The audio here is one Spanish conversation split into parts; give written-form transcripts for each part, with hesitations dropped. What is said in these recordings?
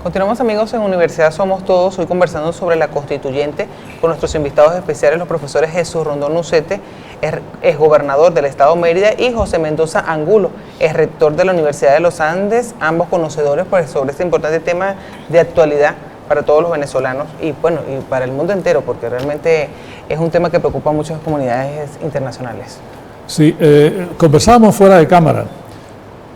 Continuamos, amigos, en Universidad Somos Todos, hoy conversando sobre la constituyente con nuestros invitados especiales, los profesores Jesús Rondón Ucete, exgobernador del Estado Mérida, y José Mendoza Angulo, rector de la Universidad de los Andes, ambos conocedores sobre este importante tema de actualidad para todos los venezolanos y bueno, y para el mundo entero, porque realmente es un tema que preocupa a muchas comunidades internacionales. Sí, conversábamos fuera de cámara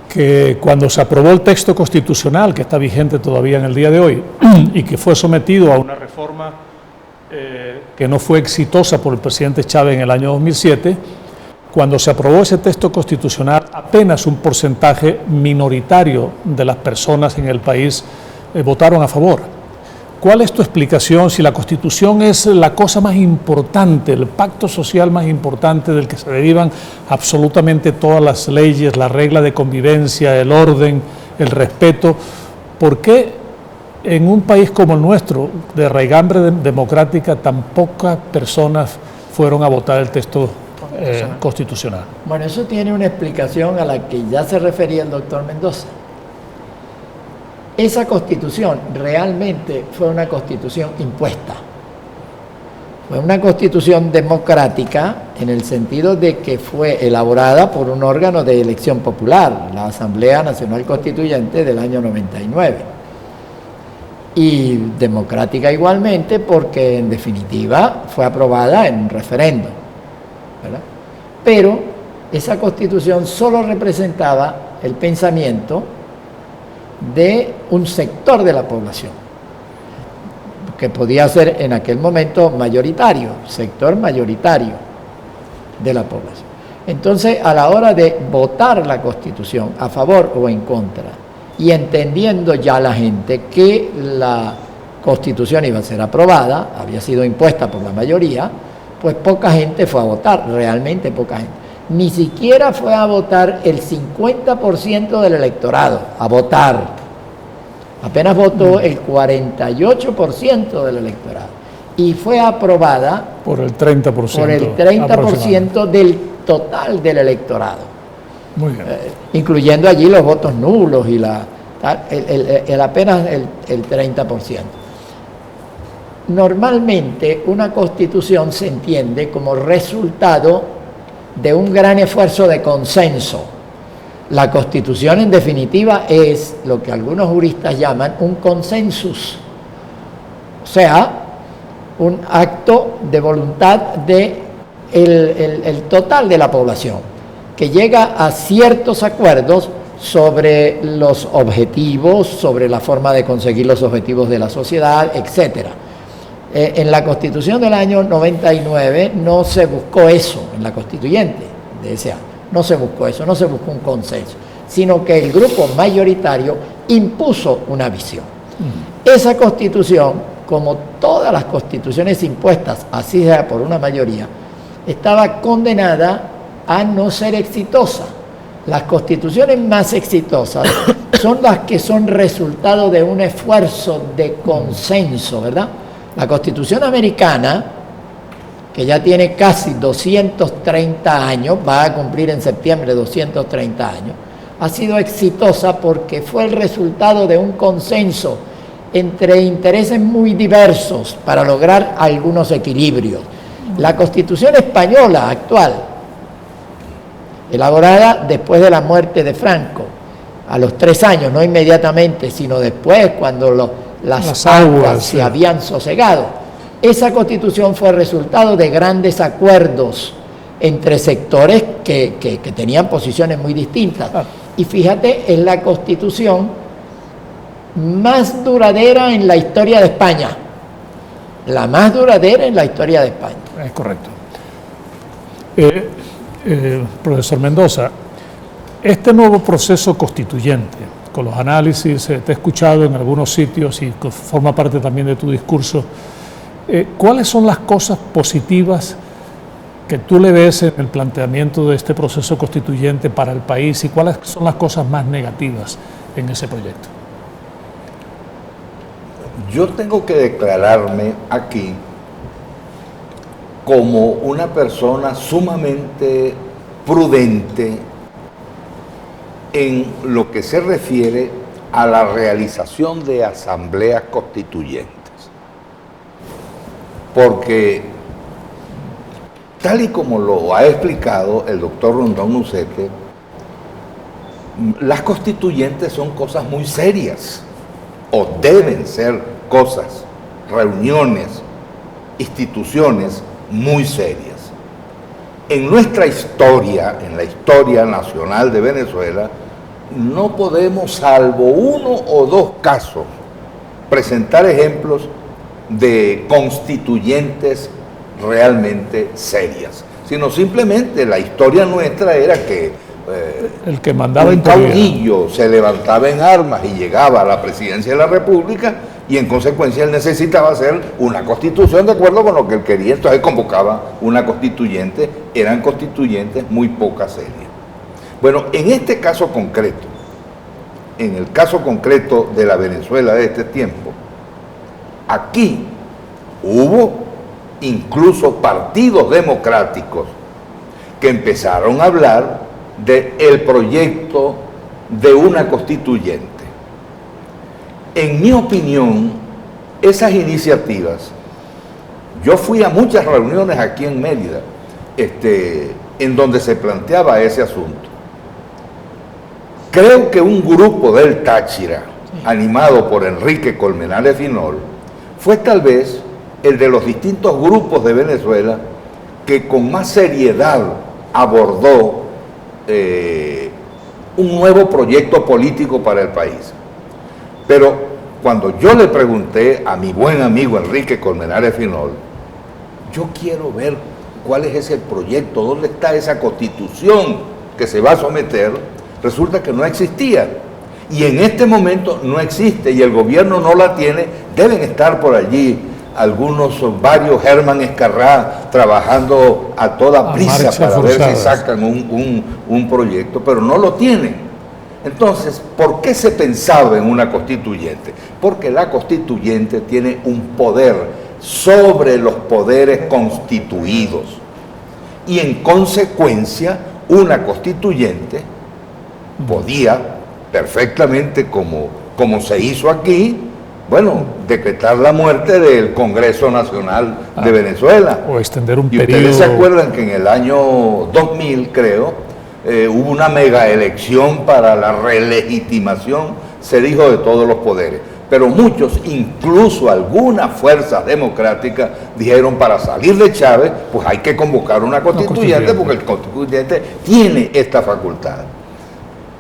que cuando se aprobó el texto constitucional, que está vigente todavía en el día de hoy, y que fue sometido a una reforma que no fue exitosa por el presidente Chávez en el año 2007, cuando se aprobó ese texto constitucional, apenas un porcentaje minoritario de las personas en el país votaron a favor. ¿Cuál es tu explicación si la Constitución es la cosa más importante, el pacto social más importante del que se derivan absolutamente todas las leyes, la regla de convivencia, el orden, el respeto? ¿Por qué en un país como el nuestro, de raigambre democrática, tan pocas personas fueron a votar el texto constitucional? Bueno, eso tiene una explicación a la que ya se refería el doctor Mendoza. Esa constitución realmente fue una constitución impuesta. Fue una constitución democrática en el sentido de que fue elaborada por un órgano de elección popular, la Asamblea Nacional Constituyente del año 99. Y democrática igualmente porque en definitiva fue aprobada en un referéndum, ¿verdad? Pero esa constitución solo representaba el pensamiento de un sector de la población, que podía ser en aquel momento mayoritario, sector mayoritario de la población. Entonces, a la hora de votar la Constitución a favor o en contra, y entendiendo ya la gente que la Constitución iba a ser aprobada, había sido impuesta por la mayoría, pues poca gente fue a votar, realmente poca gente. Ni siquiera fue a votar el 50% del electorado, a votar. Apenas votó el 48% del electorado. Y fue aprobada por el 30%. Por el 30% del total del electorado. Muy bien. Incluyendo allí los votos nulos y apenas el 30%. Normalmente una constitución se entiende como resultado de un gran esfuerzo de consenso. La Constitución, en definitiva, es lo que algunos juristas llaman un consensus, o sea, un acto de voluntad de el total de la población, que llega a ciertos acuerdos sobre los objetivos, sobre la forma de conseguir los objetivos de la sociedad, etc. En la Constitución del año 99 no se buscó eso, en la constituyente de ese año, no se buscó eso, no se buscó un consenso, sino que el grupo mayoritario impuso una visión. Esa Constitución, como todas las constituciones impuestas, así sea por una mayoría, estaba condenada a no ser exitosa. Las constituciones más exitosas son las que son resultado de un esfuerzo de consenso, ¿verdad? La Constitución americana, que ya tiene casi 230 años, va a cumplir en septiembre 230 años, ha sido exitosa porque fue el resultado de un consenso entre intereses muy diversos para lograr algunos equilibrios. La Constitución española actual, elaborada después de la muerte de Franco, a los 3 años, no inmediatamente, sino después, cuando las aguas se habían sosegado. Esa Constitución fue resultado de grandes acuerdos entre sectores que tenían posiciones muy distintas. Y fíjate, es la Constitución más duradera en la historia de España. La más duradera en la historia de España. Es correcto. Profesor Mendoza, este nuevo proceso constituyente, con los análisis, te he escuchado en algunos sitios y forma parte también de tu discurso, ¿cuáles son las cosas positivas que tú le ves en el planteamiento de este proceso constituyente para el país y cuáles son las cosas más negativas en ese proyecto? Yo tengo que declararme aquí como una persona sumamente prudente en lo que se refiere a la realización de asambleas constituyentes. Porque, tal y como lo ha explicado el doctor Rondón Ucete, las constituyentes son cosas muy serias, o deben ser cosas, reuniones, instituciones muy serias. En nuestra historia, en la historia nacional de Venezuela, no podemos, salvo uno o dos casos, presentar ejemplos de constituyentes realmente serias, sino simplemente la historia nuestra era que el que mandaba un imponía. caudillo se levantaba en armas y llegaba a la presidencia de la República y en consecuencia él necesitaba hacer una constitución de acuerdo con lo que él quería, entonces convocaba una constituyente, eran constituyentes muy pocas serias. Bueno, en este caso concreto, en el caso concreto de la Venezuela de este tiempo, aquí hubo incluso partidos democráticos que empezaron a hablar del proyecto de una constituyente. En mi opinión, esas iniciativas, yo fui a muchas reuniones aquí en Mérida, en donde se planteaba ese asunto. Creo que un grupo del Táchira, animado por Enrique Colmenares Finol, fue tal vez el de los distintos grupos de Venezuela que con más seriedad abordó un nuevo proyecto político para el país. Pero cuando yo le pregunté a mi buen amigo Enrique Colmenares Finol, yo quiero ver cuál es ese proyecto, dónde está esa constitución que se va a someter, resulta que no existía. Y en este momento no existe y el gobierno no la tiene, deben estar por allí varios Herman Escarrá trabajando a toda prisa para ver si sacan un proyecto, pero no lo tienen. Entonces, ¿por qué se pensaba en una constituyente? Porque la constituyente tiene un poder sobre los poderes constituidos y en consecuencia una constituyente podía perfectamente, como se hizo aquí, bueno, decretar la muerte del Congreso Nacional de Venezuela. O extender un y periodo. Ustedes se acuerdan que en el año 2000, creo, hubo una mega elección para la relegitimación, se dijo, de todos los poderes. Pero muchos, incluso algunas fuerzas democráticas, dijeron para salir de Chávez, pues hay que convocar una constituyente porque el constituyente tiene esta facultad.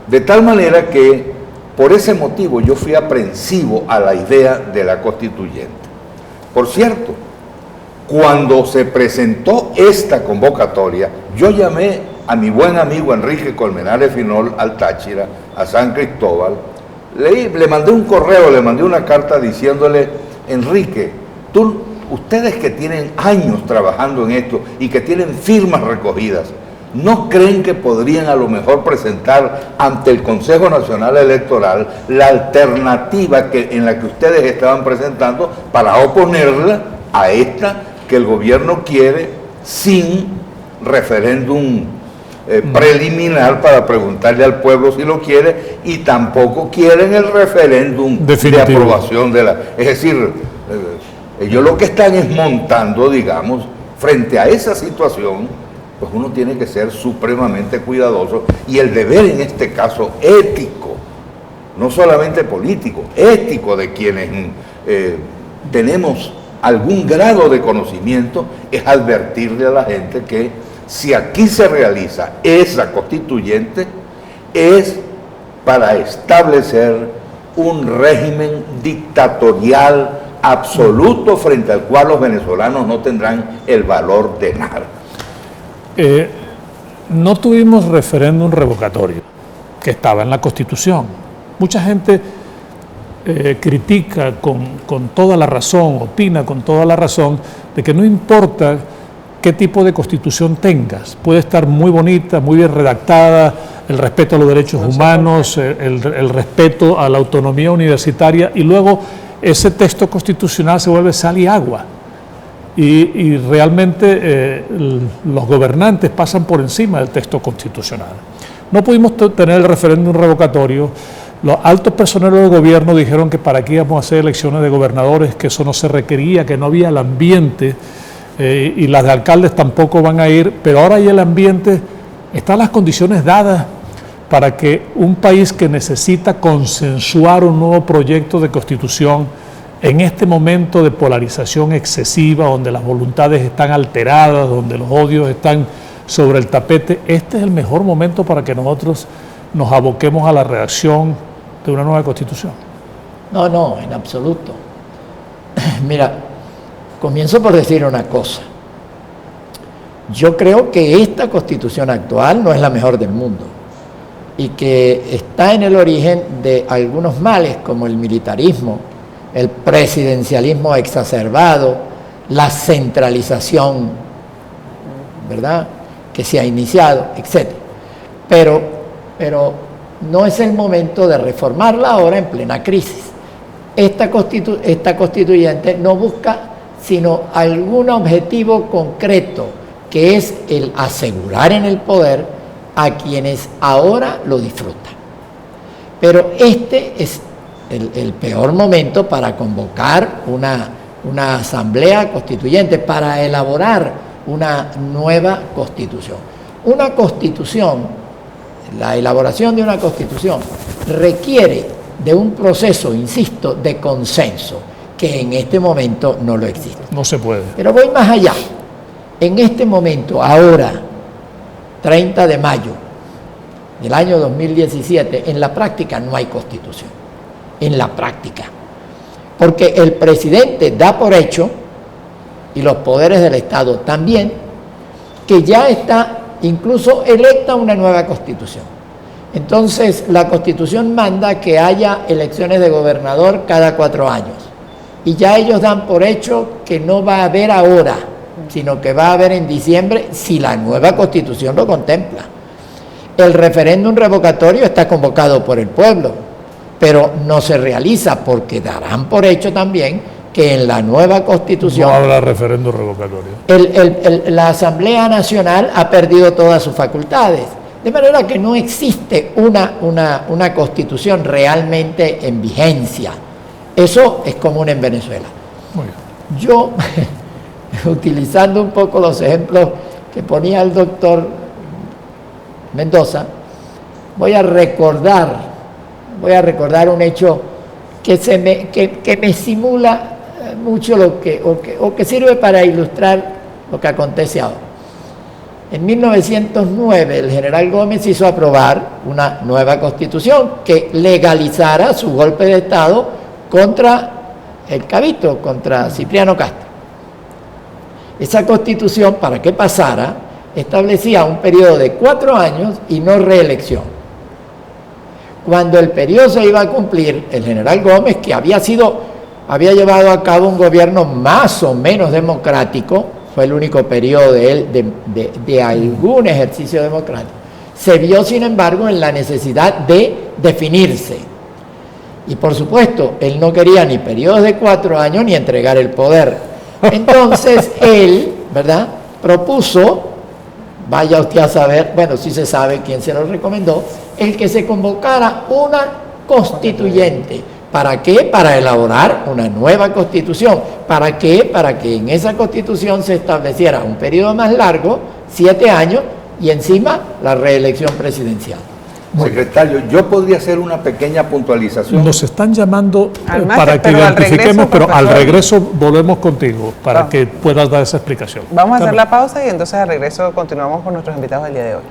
De tal manera que por ese motivo yo fui aprensivo a la idea de la constituyente. Por cierto, cuando se presentó esta convocatoria, yo llamé a mi buen amigo Enrique Colmenares Finol al Táchira, a San Cristóbal, le mandé un correo, le mandé una carta diciéndole: Enrique, ustedes que tienen años trabajando en esto y que tienen firmas recogidas, ¿no creen que podrían a lo mejor presentar ante el Consejo Nacional Electoral la alternativa en la que ustedes estaban presentando para oponerla a esta que el gobierno quiere sin referéndum preliminar para preguntarle al pueblo si lo quiere, y tampoco quieren el referéndum de aprobación de la... Es decir, ellos lo que están es montando, digamos, frente a esa situación, pues uno tiene que ser supremamente cuidadoso, y el deber en este caso ético, no solamente político, ético de quienes tenemos algún grado de conocimiento, es advertirle a la gente que si aquí se realiza esa constituyente es para establecer un régimen dictatorial absoluto frente al cual los venezolanos no tendrán el valor de nada. No tuvimos referéndum revocatorio, que estaba en la Constitución. Mucha gente critica con toda la razón, opina con toda la razón, de que no importa qué tipo de constitución tengas, puede estar muy bonita, muy bien redactada, el respeto a los derechos humanos, el respeto a la autonomía universitaria, y luego ese texto constitucional se vuelve sal y agua. Y realmente los gobernantes pasan por encima del texto constitucional. No pudimos tener el referéndum revocatorio Los altos personeros del gobierno dijeron que para qué íbamos a hacer elecciones de gobernadores, que eso no se requería, que no había el ambiente, y las de alcaldes tampoco van a ir, pero ahora hay el ambiente, están las condiciones dadas para que un país que necesita consensuar un nuevo proyecto de constitución en este momento de polarización excesiva, donde las voluntades están alteradas, donde los odios están sobre el tapete, este es el mejor momento para que nosotros nos aboquemos a la redacción de una nueva constitución. No, no, en absoluto. Mira, comienzo por decir una cosa. Yo creo que esta constitución actual no es la mejor del mundo y que está en el origen de algunos males como el militarismo, el presidencialismo exacerbado, la centralización, ¿verdad?, que se ha iniciado, etc. Pero no es el momento de reformarla ahora en plena crisis. Esta constituyente no busca sino algún objetivo concreto, que es el asegurar en el poder a quienes ahora lo disfrutan. Pero este es el peor momento para convocar una asamblea constituyente, para elaborar una nueva constitución. Una constitución, la elaboración de una constitución requiere de un proceso, insisto, de consenso, que en este momento no lo existe. No se puede. Pero voy más allá. En este momento, ahora, 30 de mayo del año 2017, en la práctica no hay constitución. En la práctica. Porque el presidente da por hecho, y los poderes del Estado también, que ya está incluso electa una nueva constitución. Entonces, la constitución manda que haya elecciones de gobernador cada 4 años. Y ya ellos dan por hecho que no va a haber ahora, sino que va a haber en diciembre, si la nueva constitución lo contempla. El referéndum revocatorio está convocado por el pueblo, pero no se realiza porque darán por hecho también que en la nueva constitución... No habrá referéndum revocatorio. La Asamblea Nacional ha perdido todas sus facultades, de manera que no existe una constitución realmente en vigencia. Eso es común en Venezuela. Muy bien. Yo, utilizando un poco los ejemplos que ponía el doctor Mendoza, voy a recordar un hecho que me simula mucho o que sirve para ilustrar lo que acontece ahora. En 1909 el general Gómez hizo aprobar una nueva constitución que legalizara su golpe de Estado contra el Cabito, contra Cipriano Castro. Esa constitución, para que pasara, establecía un periodo de 4 años y no reelección. Cuando el periodo se iba a cumplir, el general Gómez, que había llevado a cabo un gobierno más o menos democrático, fue el único periodo de él de algún ejercicio democrático, se vio sin embargo en la necesidad de definirse. Y por supuesto, él no quería ni periodos de 4 años ni entregar el poder. Entonces él, ¿verdad?, propuso, vaya usted a saber, bueno, sí se sabe quién se lo recomendó, el que se convocara una constituyente. ¿Para qué? Para elaborar una nueva constitución. ¿Para qué? Para que en esa constitución se estableciera un periodo más largo, 7 años, y encima la reelección presidencial. Secretario, yo podría hacer una pequeña puntualización. Nos están llamando Máster, para que pero identifiquemos, pero al profesor, regreso volvemos contigo para que puedas dar esa explicación. Vamos a hacer la pausa y entonces al regreso continuamos con nuestros invitados del día de hoy.